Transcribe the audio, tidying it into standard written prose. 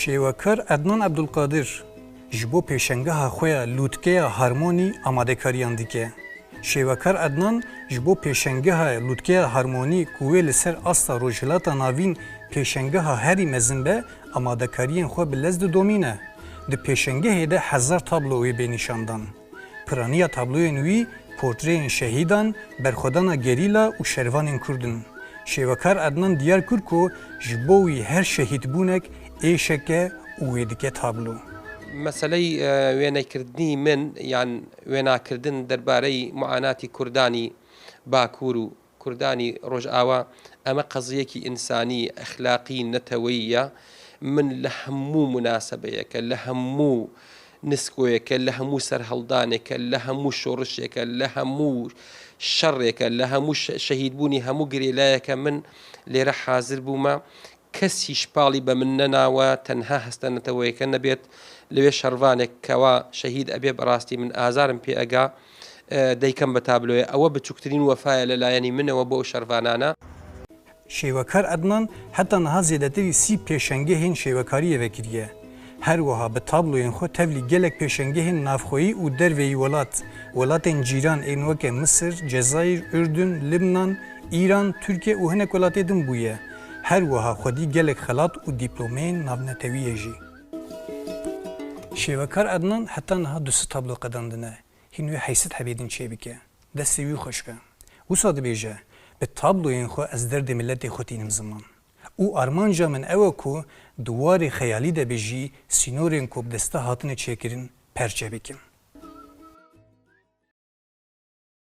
شیوکر عدنان عبدالقادر جبو پیشنگه خویا لوتکه هارمونی آماده کاریان دیکه. شیوکر عدنان جبو پیشنگه لوتکه هارمونی کوه لسر استا روجلاتا ناوین پیشنگه هری مزنبه آماده کاریان خو بلزد دومینه. ده پیشنگه ده 1000 تابلوی بینیشاندان. پرانیا تابلوی نوی پورترین شهیدان برخودانا گریلا و شروان کردن. شیوکر عدنان دیار کرد که جبوی هر شهید بونک ایشکه ویدکه تابلو. مسئله وێنەکردنی من یان وێناکردن دەربارەی معاناتی کوردانی باکوور و کوردانی ڕۆژئاوا ئەمە قەزیەکی ئینسانی ئەخلاقی نەتەوەییە من لە هەموو مناسبەیەکە لە هەموو نسکۆیەکە لە هەموو سەرهەڵدانێکە لە هەموو شۆڕشێکە لە هەموو شەڕێکە لە هەموو شەهیدبوونی هەموو گرێلایەکە من لێرە حازر بوومە کەسیش پاڵی بە من نەناوە تەنها هەستەنەتەوەیەکە نەبێت لەوێ شەڕوانێک کەوا شەهید ئەبێ بەڕاستی من ئازارم پێ ئەگا دەیکەم بە تابلۆیە ئەوە بچووکترین وەفایە لەلایەنی منەوە بۆ شەڕوانانە. شیوکر عدنان حتی نها زیادەتری 30 پێشەنگە هین شیوەکاریەوە کردیە. هەروەها بە تابلۆیان خۆ تەولی gelek پێشەنگە هین نافخۆیی و دەروێی وڵاتên جیران ên weke Misir, Cezayir, Ürdün, Libnan, İran, Türkiye û hinek welatê din bûye. Herwiha xwedî gelek xelat û dîplomeyên navnetewiyê jî. Şêvekar Ednan heta niha du tablo qedandine. Hîn wê heysit hebêdin çê bike. Destê wî xweş be. Wisa dibêje, bi tabloyên xwe ez derdê milletê xwe tînim ziman. û armanca min ew e ku di warê xeyalî de bêjî sînorên ku bi desta hatine çêkirin perçe bikim.